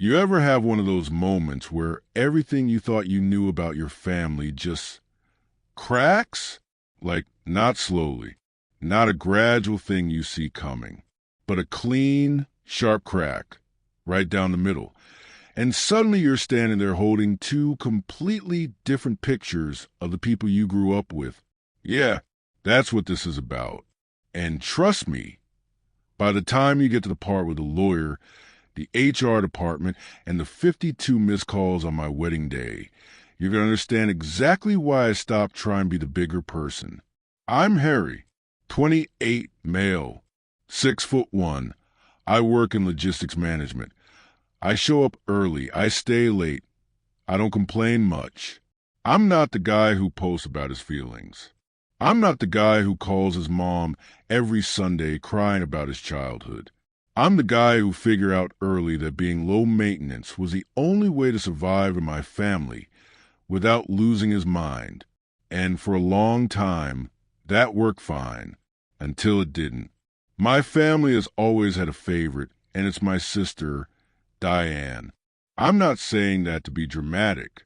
You ever have one of those moments where everything you thought you knew about your family just cracks? Like, not slowly, not a gradual thing you see coming, but a clean, sharp crack right down the middle. And suddenly you're standing there holding two completely different pictures of the people you grew up with. Yeah, that's what this is about. And trust me, by the time you get to the part with the lawyer, the HR department, and the 52 missed calls on my wedding day, you're going to understand exactly why I stopped trying to be the bigger person. I'm Harry, 28, male, 6'1". I work in logistics management. I show up early. I stay late. I don't complain much. I'm not the guy who posts about his feelings. I'm not the guy who calls his mom every Sunday crying about his childhood. I'm the guy who figured out early that being low maintenance was the only way to survive in my family without losing his mind. And for a long time, that worked fine until it didn't. My family has always had a favorite, and it's my sister, Diane. I'm not saying that to be dramatic.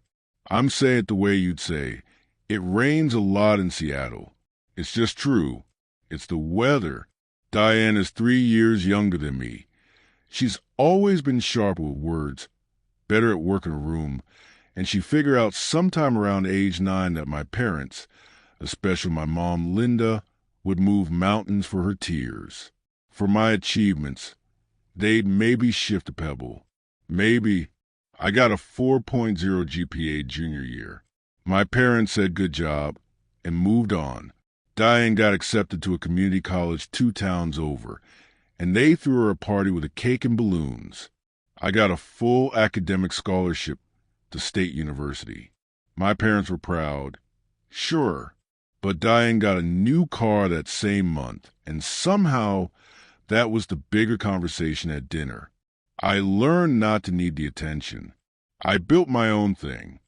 I'm saying it the way you'd say, it rains a lot in Seattle. It's just true. It's the weather. Diane is 3 years younger than me. She's always been sharp with words, better at working a room, and she figured out sometime around age 9 that my parents, especially my mom Linda, would move mountains for her tears. For my achievements, they'd maybe shift a pebble. Maybe. I got a 4.0 GPA junior year. My parents said good job and moved on. Diane got accepted to a community college 2 towns over, and they threw her a party with a cake and balloons. I got a full academic scholarship to State University. My parents were proud. Sure. But Diane got a new car that same month, and somehow that was the bigger conversation at dinner. I learned not to need the attention. I built my own thing.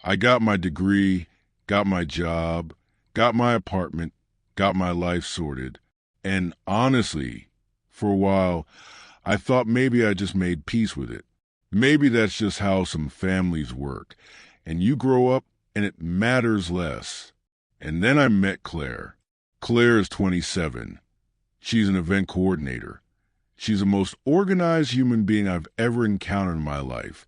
I got my degree, got my job, got my apartment, got my life sorted, and honestly, for a while, I thought maybe I just made peace with it. Maybe that's just how some families work, and you grow up and it matters less. And then I met Claire. Claire is 27. She's an event coordinator. She's the most organized human being I've ever encountered in my life,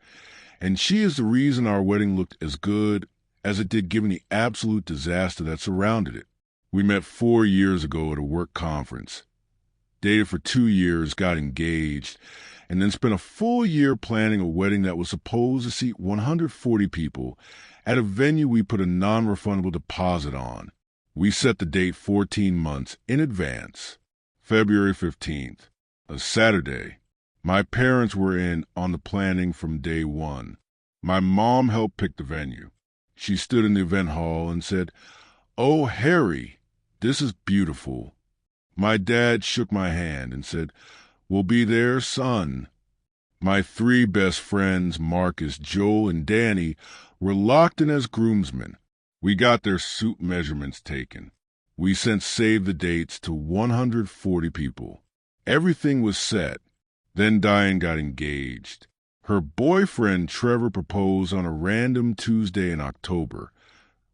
and she is the reason our wedding looked as good as it did given the absolute disaster that surrounded it. We met 4 years ago at a work conference, dated for 2 years, got engaged, and then spent a full year planning a wedding that was supposed to seat 140 people at a venue we put a non-refundable deposit on. We set the date 14 months in advance, February 15th, a Saturday. My parents were in on the planning from day one. My mom helped pick the venue. She stood in the event hall and said, "Oh, Harry, this is beautiful." My dad shook my hand and said, "We'll be there, son." My 3 best friends, Marcus, Joel, and Danny, were locked in as groomsmen. We got their suit measurements taken. We sent save the dates to 140 people. Everything was set. Then Diane got engaged. Her boyfriend, Trevor, proposed on a random Tuesday in October,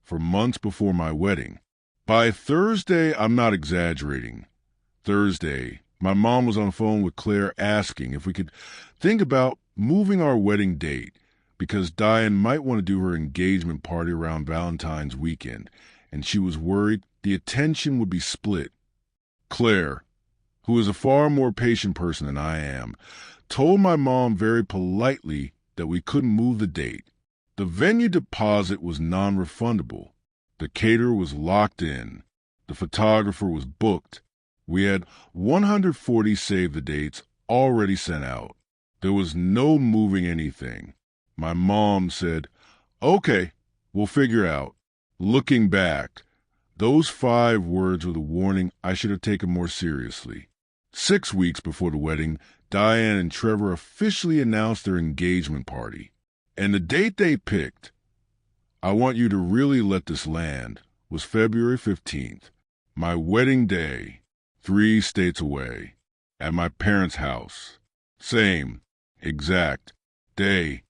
for months before my wedding. By Thursday, I'm not exaggerating. Thursday, my mom was on the phone with Claire asking if we could think about moving our wedding date because Diane might want to do her engagement party around Valentine's weekend, and she was worried the attention would be split. Claire, who is a far more patient person than I am, told my mom very politely that we couldn't move the date. The venue deposit was non-refundable. The caterer was locked in. The photographer was booked. We had 140 save the dates already sent out. There was no moving anything. My mom said, "Okay, we'll figure out." Looking back, those 5 words were the warning I should have taken more seriously. 6 weeks before the wedding, Diane and Trevor officially announced their engagement party. And the date they picked, I want you to really let this land, was February 15th, my wedding day, 3 states away, at my parents' house. Same, exact, day.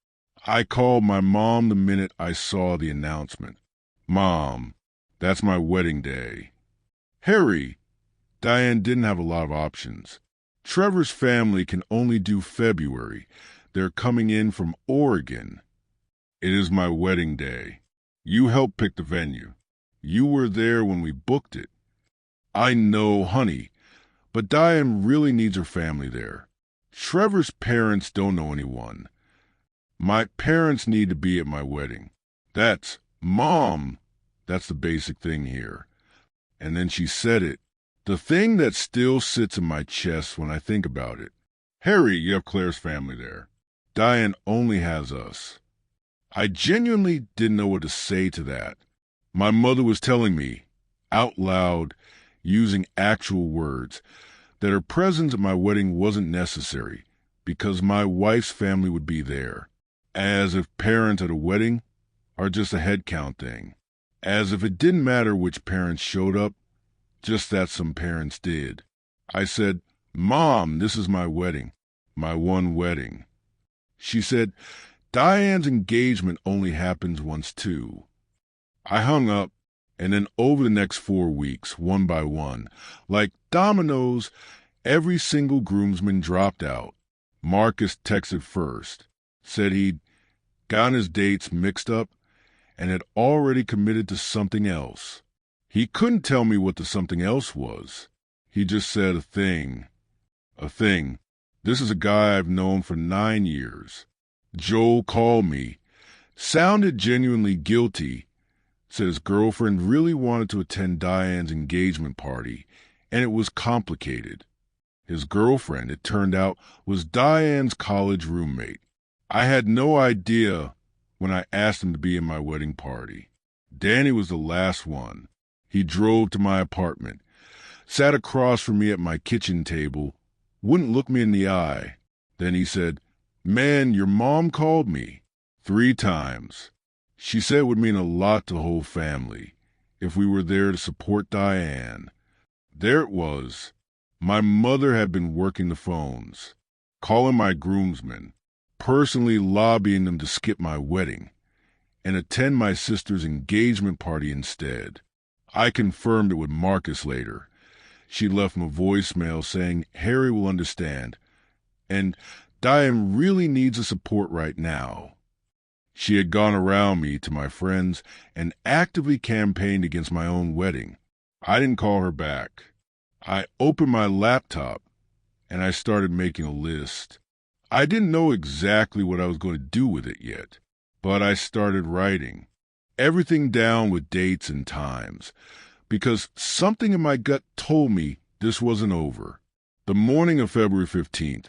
I called my mom the minute I saw the announcement. Mom, that's my wedding day. Harry, Diane didn't have a lot of options. Trevor's family can only do February. They're coming in from Oregon. It is my wedding day. You helped pick the venue. You were there when we booked it. I know, honey, but Diane really needs her family there. Trevor's parents don't know anyone. My parents need to be at my wedding. That's Mom. That's the basic thing here. And then she said it. The thing that still sits in my chest when I think about it. Harry, you have Claire's family there. Diane only has us. I genuinely didn't know what to say to that. My mother was telling me, out loud, using actual words, that her presence at my wedding wasn't necessary because my wife's family would be there. As if parents at a wedding are just a head count thing. As if it didn't matter which parents showed up, just that some parents did. I said, Mom, this is my wedding, my one wedding. She said, Diane's engagement only happens once too. I hung up, and then over the next 4 weeks, one by one, like dominoes, every single groomsman dropped out. Marcus texted first, said he'd gotten his dates mixed up and had already committed to something else. He couldn't tell me what the something else was. He just said a thing. A thing. This is a guy I've known for 9 years. Joel called me, sounded genuinely guilty, said his girlfriend really wanted to attend Diane's engagement party, and it was complicated. His girlfriend, it turned out, was Diane's college roommate. I had no idea when I asked him to be in my wedding party. Danny was the last one. He drove to my apartment, sat across from me at my kitchen table, wouldn't look me in the eye. Then he said, Man, your mom called me 3 times. She said it would mean a lot to the whole family if we were there to support Diane. There it was. My mother had been working the phones, calling my groomsmen, personally lobbying them to skip my wedding and attend my sister's engagement party instead. I confirmed it with Marcus later. She left him a voicemail saying Harry will understand, and Diane really needs the support right now. She had gone around me to my friends and actively campaigned against my own wedding. I didn't call her back. I opened my laptop and I started making a list. I didn't know exactly what I was going to do with it yet, but I started writing everything down with dates and times, because something in my gut told me this wasn't over. The morning of February 15th,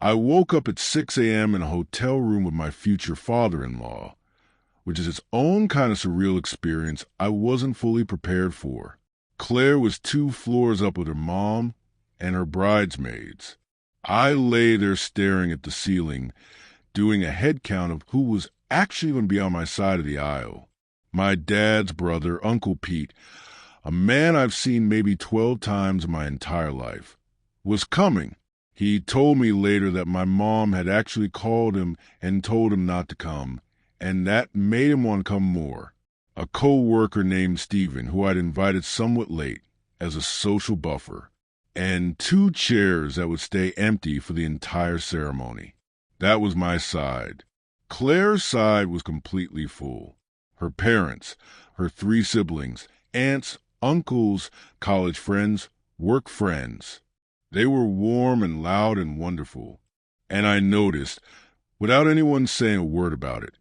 I woke up at 6 a.m. in a hotel room with my future father-in-law, which is its own kind of surreal experience I wasn't fully prepared for. Claire was 2 floors up with her mom and her bridesmaids. I lay there staring at the ceiling, doing a head count of who was actually going to be on my side of the aisle. My dad's brother, Uncle Pete, a man I've seen maybe 12 times in my entire life, was coming. He told me later that my mom had actually called him and told him not to come, and that made him want to come more. A co-worker named Stephen, who I'd invited somewhat late as a social buffer, and 2 chairs that would stay empty for the entire ceremony. That was my side. Claire's side was completely full. Her parents, her 3 siblings, aunts, uncles, college friends, work friends. They were warm and loud and wonderful. And I noticed, without anyone saying a word about it,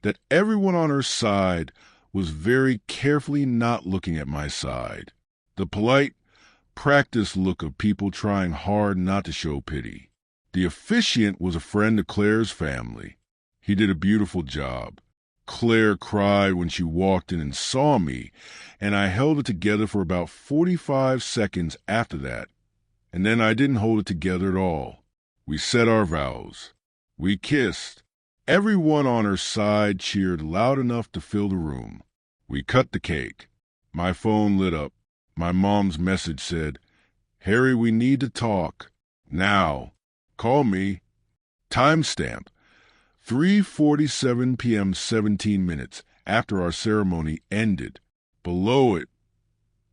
that everyone on her side was very carefully not looking at my side. The polite, practiced look of people trying hard not to show pity. The officiant was a friend of Claire's family. He did a beautiful job. Claire cried when she walked in and saw me, and I held it together for about 45 seconds after that, and then I didn't hold it together at all. We said our vows. We kissed. Everyone on her side cheered loud enough to fill the room. We cut the cake. My phone lit up. My mom's message said, Harry, we need to talk. Now. Call me. Timestamp. 3:47 p.m. 17 minutes after our ceremony ended. Below it,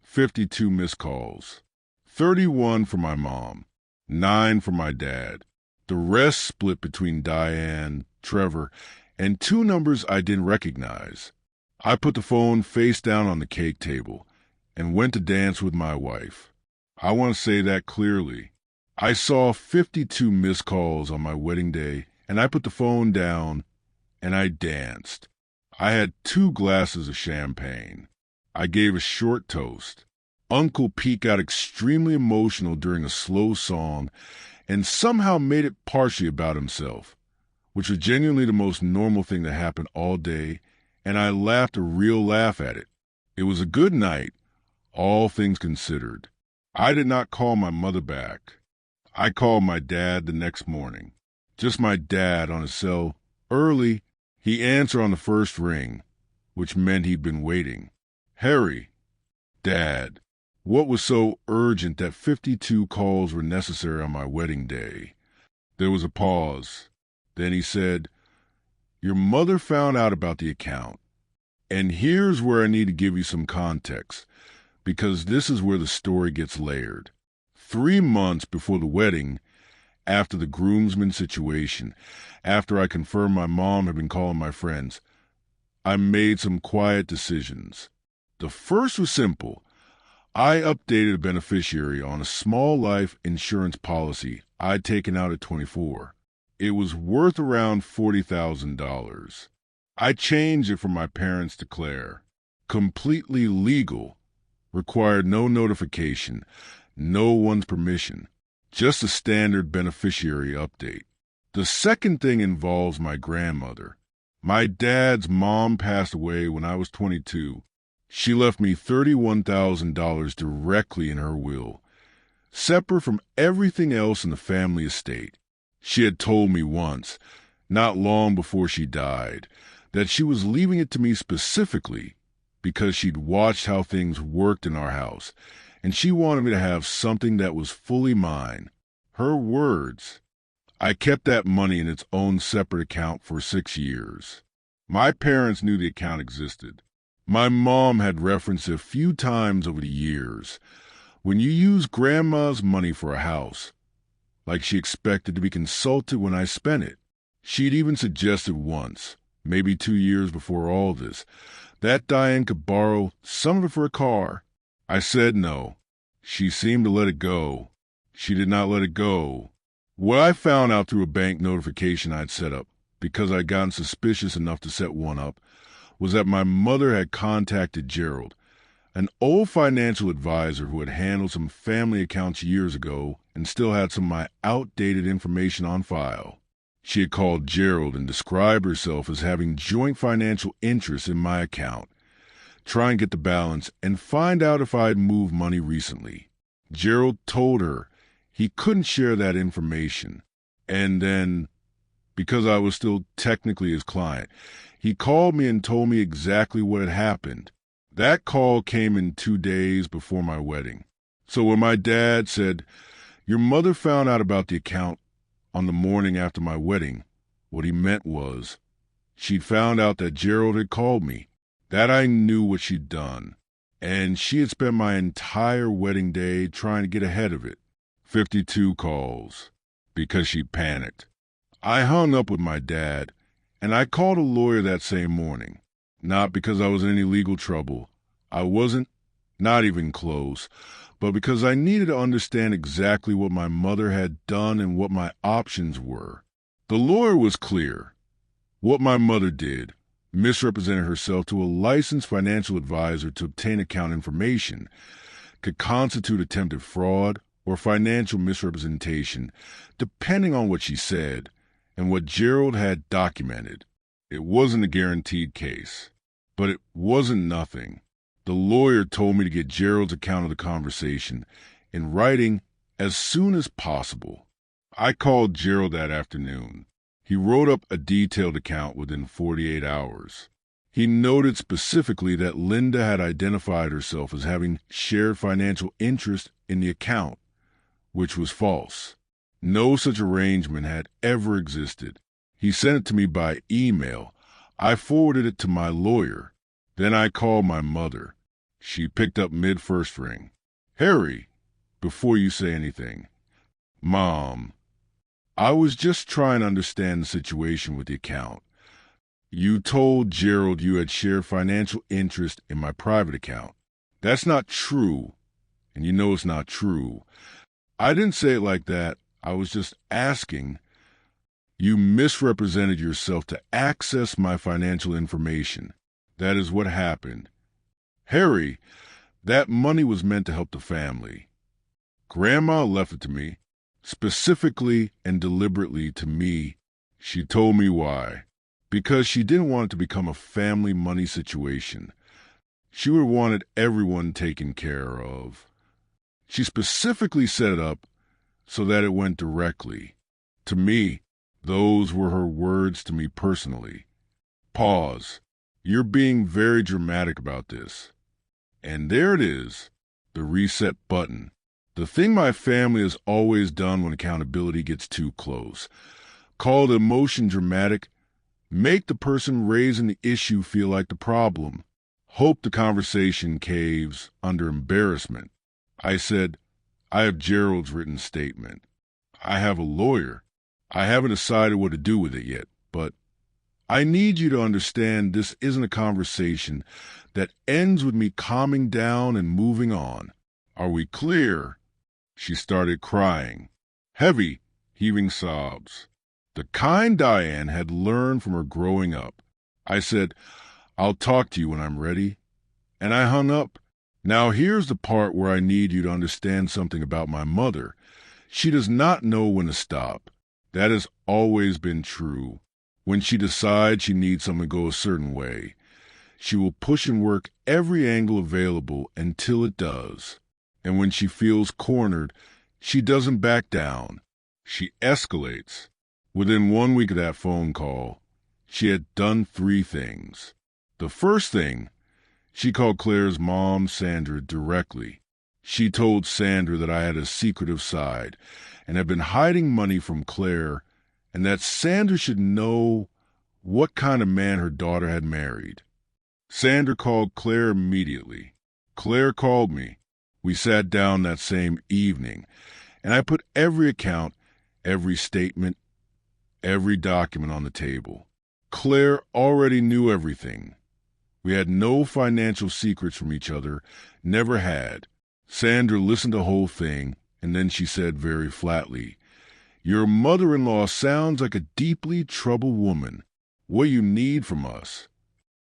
52 missed calls. 31 for my mom, 9 for my dad. The rest split between Diane, Trevor, and two numbers I didn't recognize. I put the phone face down on the cake table and went to dance with my wife. I want to say that clearly. I saw 52 missed calls on my wedding day, and I put the phone down and I danced. I had 2 glasses of champagne. I gave a short toast. Uncle Pete got extremely emotional during a slow song and somehow made it partially about himself, which was genuinely the most normal thing that happened all day, and I laughed a real laugh at it. It was a good night, all things considered. I did not call my mother back. I called my dad the next morning. Just my dad on his cell. Early, he answered on the first ring, which meant he'd been waiting. Harry, Dad, what was so urgent that 52 calls were necessary on my wedding day? There was a pause. Then he said, your mother found out about the account. And here's where I need to give you some context, because this is where the story gets layered. 3 months before the wedding, after the groomsman situation, after I confirmed my mom had been calling my friends, I made some quiet decisions. The first was simple. I updated a beneficiary on a small life insurance policy I'd taken out at 24. It was worth around $40,000. I changed it from my parents to Claire. Completely legal. Required no notification, no one's permission. Just a standard beneficiary update. The second thing involves my grandmother. My dad's mom passed away when I was 22. She left me $31,000 directly in her will, separate from everything else in the family estate. She had told me once, not long before she died, that she was leaving it to me specifically because she'd watched how things worked in our house, and she wanted me to have something that was fully mine. Her words. I kept that money in its own separate account for 6 years. My parents knew the account existed. My mom had referenced it a few times over the years. When you use Grandma's money for a house, like she expected to be consulted when I spent it. She'd even suggested once, maybe 2 years before all this, that Diane could borrow some of it for a car. I said no. She seemed to let it go. She did not let it go. What I found out through a bank notification I'd set up, because I'd gotten suspicious enough to set one up, was that my mother had contacted Gerald, an old financial advisor who had handled some family accounts years ago and still had some of my outdated information on file. She had called Gerald and described herself as having joint financial interests in my account, try and get the balance and find out if I had moved money recently. Gerald told her he couldn't share that information, and then, because I was still technically his client, he called me and told me exactly what had happened. That call came in 2 days before my wedding. So when my dad said, your mother found out about the account on the morning after my wedding, what he meant was, she'd found out that Gerald had called me, that I knew what she'd done, and she had spent my entire wedding day trying to get ahead of it. 52 calls, because she panicked. I hung up with my dad, and I called a lawyer that same morning. Not because I was in any legal trouble. I wasn't, not even close, but because I needed to understand exactly what my mother had done and what my options were. The lawyer was clear. What my mother did, misrepresented herself to a licensed financial advisor to obtain account information, could constitute attempted fraud or financial misrepresentation, depending on what she said and what Gerald had documented. It wasn't a guaranteed case, but it wasn't nothing. The lawyer told me to get Gerald's account of the conversation in writing as soon as possible. I called Gerald that afternoon. He wrote up a detailed account within 48 hours. He noted specifically that Linda had identified herself as having shared financial interest in the account, which was false. No such arrangement had ever existed. He sent it to me by email. I forwarded it to my lawyer. Then I called my mother. She picked up mid-first ring. Harry, before you say anything. Mom, I was just trying to understand the situation with the account. You told Gerald you had shared financial interest in my private account. That's not true, and you know it's not true. I didn't say it like that. I was just asking. You misrepresented yourself to access my financial information. That is what happened. Harry, that money was meant to help the family. Grandma left it to me, specifically and deliberately to me. She told me why. Because she didn't want it to become a family money situation. She would have wanted everyone taken care of. She specifically set it up so that it went directly to me. Those were her words to me personally. Pause. You're being very dramatic about this. And there it is, the reset button. The thing my family has always done when accountability gets too close. Call the emotion dramatic. Make the person raising the issue feel like the problem. Hope the conversation caves under embarrassment. I said, I have Gerald's written statement. I have a lawyer. I haven't decided what to do with it yet, but I need you to understand this isn't a conversation that ends with me calming down and moving on. Are we clear? She started crying. Heavy, heaving sobs. The kind Diane had learned from her growing up. I said, I'll talk to you when I'm ready. And I hung up. Now here's the part where I need you to understand something about my mother. She does not know when to stop. That has always been true. When she decides she needs something to go a certain way, she will push and work every angle available until it does. And when she feels cornered, she doesn't back down. She escalates. Within 1 week of that phone call, she had done 3 things. The first thing, she called Claire's mom, Sandra, directly. She told Sandra that I had a secretive side and had been hiding money from Claire, and that Sandra should know what kind of man her daughter had married. Sandra called Claire immediately. Claire called me. We sat down that same evening, and I put every account, every statement, every document on the table. Claire already knew everything. We had no financial secrets from each other, never had. Sandra listened to the whole thing, and then she said very flatly, Your mother-in-law sounds like a deeply troubled woman. What you need from us?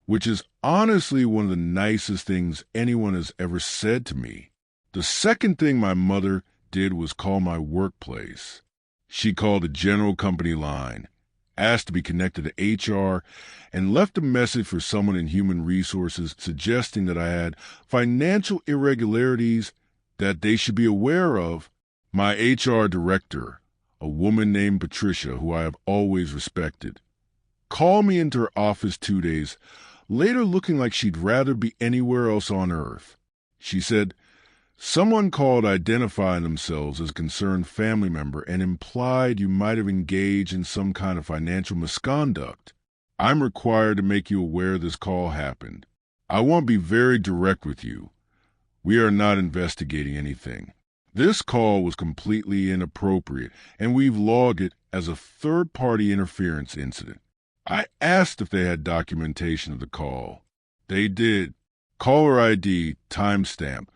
Which is honestly one of the nicest things anyone has ever said to me. The second thing my mother did was call my workplace. She called the general company line, asked to be connected to HR, and left a message for someone in human resources suggesting that I had financial irregularities that they should be aware of. My HR director, a woman named Patricia, who I have always respected, called me into her office 2 days later looking like she'd rather be anywhere else on earth. She said, Someone called identifying themselves as a concerned family member and implied you might have engaged in some kind of financial misconduct. I'm required to make you aware this call happened. I want to be very direct with you. We are not investigating anything. This call was completely inappropriate, and we've logged it as a third-party interference incident. I asked if they had documentation of the call. They did. Caller ID, timestamp,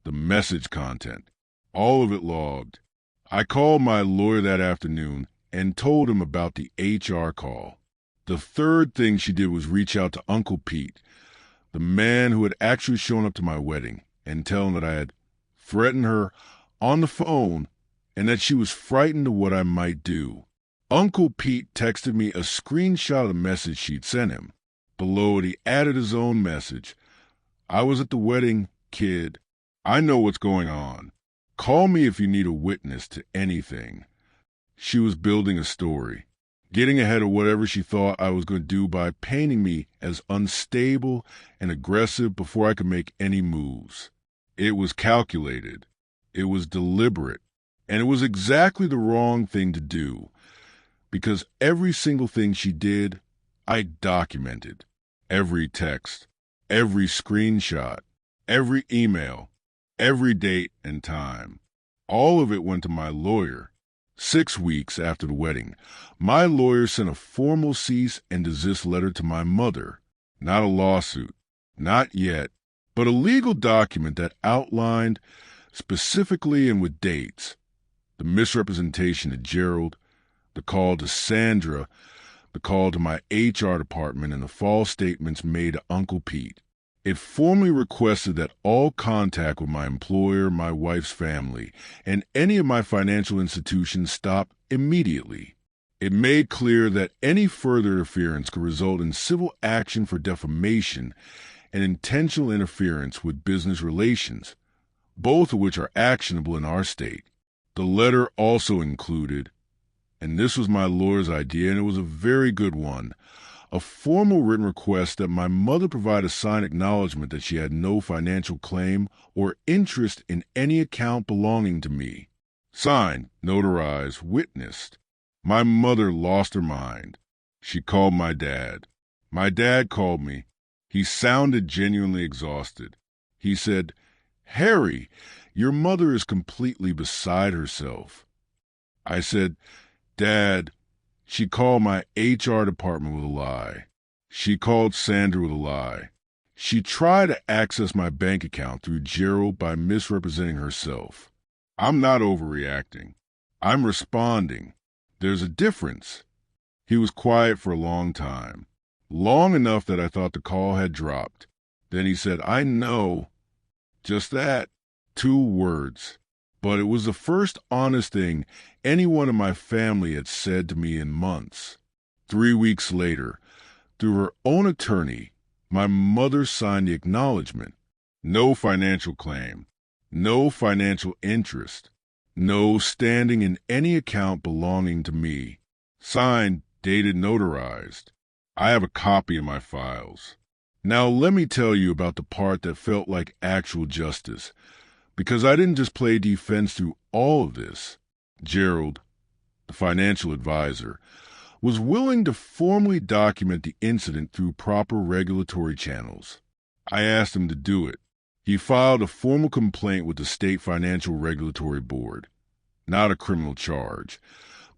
the message content, all of it logged. I called my lawyer that afternoon and told him about the HR call. The third thing she did was reach out to Uncle Pete, the man who had actually shown up to my wedding, and tell him that I had threatened her on the phone and that she was frightened of what I might do. Uncle Pete texted me a screenshot of the message she'd sent him. Below it, he added his own message. I was at the wedding, kid. I know what's going on. Call me if you need a witness to anything. She was building a story, getting ahead of whatever she thought I was going to do by painting me as unstable and aggressive before I could make any moves. It was calculated. It was deliberate. And it was exactly the wrong thing to do. because every single thing she did, I documented. Every text, every screenshot, every email, every date and time. All of it went to my lawyer. 6 weeks after the wedding, my lawyer sent a formal cease and desist letter to my mother. Not a lawsuit, not yet, but a legal document that outlined specifically and with dates the misrepresentation to Gerald, the call to Sandra, the call to my HR department, and the false statements made to Uncle Pete. It formally requested that all contact with my employer, my wife's family, and any of my financial institutions stop immediately. It made clear that any further interference could result in civil action for defamation and intentional interference with business relations, both of which are actionable in our state. The letter also included, and this was my lawyer's idea, and it was a very good one, a formal written request that my mother provide a signed acknowledgement that she had no financial claim or interest in any account belonging to me. Signed, notarized, witnessed. My mother lost her mind. She called my dad. My dad called me. He sounded genuinely exhausted. He said, "Harry, your mother is completely beside herself." I said, "Dad, she called my HR department with a lie. She called Sandra with a lie. She tried to access my bank account through Gerald by misrepresenting herself. I'm not overreacting. I'm responding. There's a difference." He was quiet for a long time, long enough that I thought the call had dropped. Then he said, "I know." Just that. 2 words. But it was the first honest thing anyone in my family had said to me in months. 3 weeks later, through her own attorney, my mother signed the acknowledgement. No financial claim, no financial interest, no standing in any account belonging to me. Signed, dated, notarized. I have a copy in my files. Now let me tell you about the part that felt like actual justice, because I didn't just play defense through all of this. Gerald, the financial advisor, was willing to formally document the incident through proper regulatory channels. I asked him to do it. He filed a formal complaint with the State Financial Regulatory Board. Not a criminal charge,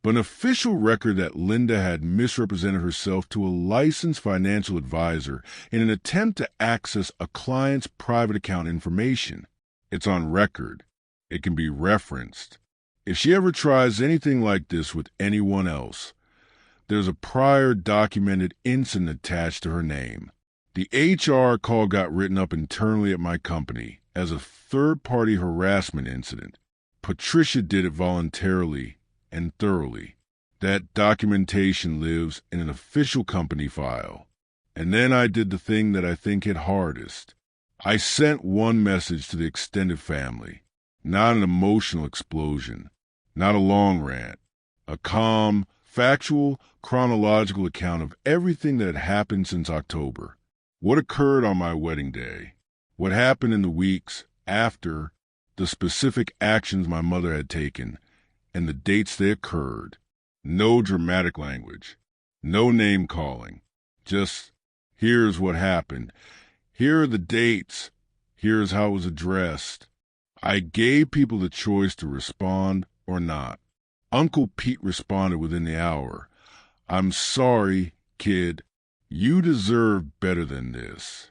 but an official record that Linda had misrepresented herself to a licensed financial advisor in an attempt to access a client's private account information. It's on record. It can be referenced. If she ever tries anything like this with anyone else, there's a prior documented incident attached to her name. The HR call got written up internally at my company as a third-party harassment incident. Patricia did it voluntarily and thoroughly. That documentation lives in an official company file. And then I did the thing that I think hit hardest. I sent one message to the extended family. Not an emotional explosion. Not a long rant. A calm, factual, chronological account of everything that had happened since October. What occurred on my wedding day. What happened in the weeks after, the specific actions my mother had taken, and the dates they occurred. No dramatic language. No name-calling. Just, here's what happened. Here are the dates. Here's how it was addressed. I gave people the choice to respond or not. Uncle Pete responded within the hour. "I'm sorry, kid. You deserve better than this."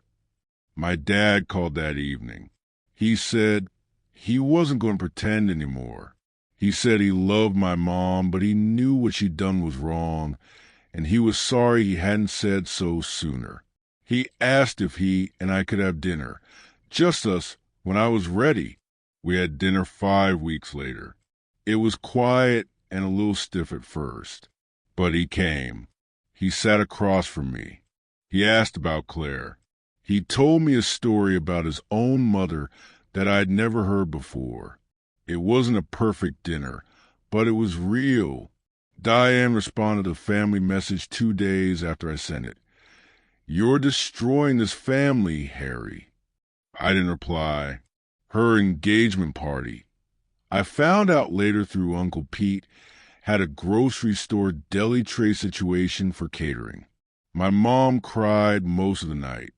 My dad called that evening. He said he wasn't going to pretend anymore. He said he loved my mom, but he knew what she'd done was wrong, and he was sorry he hadn't said so sooner. He asked if he and I could have dinner, just us, when I was ready. We had dinner 5 weeks later. It was quiet and a little stiff at first, but he came. He sat across from me. He asked about Claire. He told me a story about his own mother that I'd never heard before. It wasn't a perfect dinner, but it was real. Diane responded to a family message 2 days after I sent it. "You're destroying this family, Harry." I didn't reply. Her engagement party. I found out later through Uncle Pete had a grocery store deli tray situation for catering. My mom cried most of the night.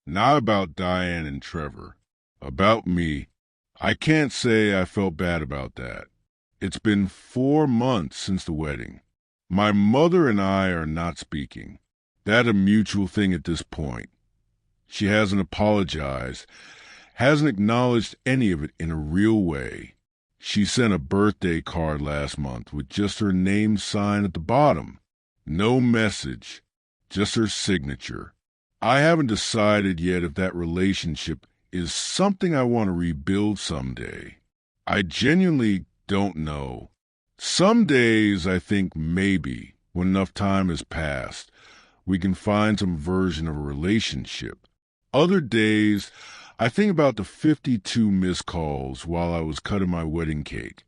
Not about Diane and Trevor. About me. I can't say I felt bad about that. It's been 4 months since the wedding. My mother and I are not speaking. That's a mutual thing at this point. She hasn't apologized, hasn't acknowledged any of it in a real way. She sent a birthday card last month with just her name sign at the bottom. No message, just her signature. I haven't decided yet if that relationship is something I want to rebuild someday. I genuinely don't know. Some days I think maybe, when enough time has passed, we can find some version of a relationship. Other days, I think about the 52 missed calls while I was cutting my wedding cake,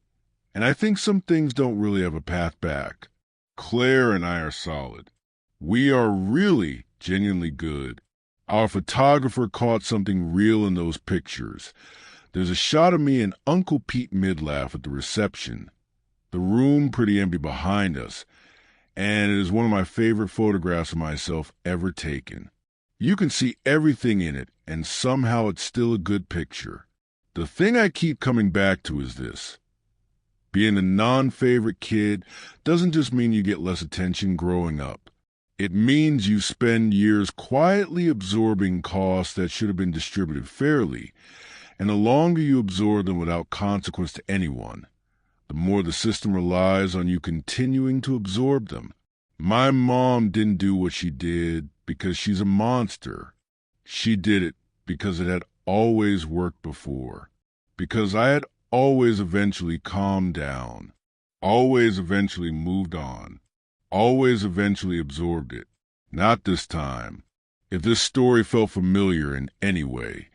and I think some things don't really have a path back. Claire and I are solid. We are really genuinely good. Our photographer caught something real in those pictures. There's a shot of me and Uncle Pete Midlaff at the reception. The room pretty empty behind us, and it is one of my favorite photographs of myself ever taken. You can see everything in it, and somehow it's still a good picture. The thing I keep coming back to is this. Being a non-favorite kid doesn't just mean you get less attention growing up. It means you spend years quietly absorbing costs that should have been distributed fairly, and the longer you absorb them without consequence to anyone, the more the system relies on you continuing to absorb them. My mom didn't do what she did because she's a monster. She did it because it had always worked before, because I had always eventually calmed down, always eventually moved on, always eventually absorbed it. Not this time. If this story felt familiar in any way,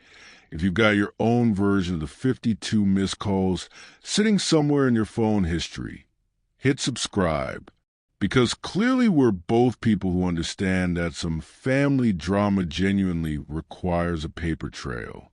if you've got your own version of the 52 missed calls sitting somewhere in your phone history, hit subscribe, because clearly we're both people who understand that some family drama genuinely requires a paper trail.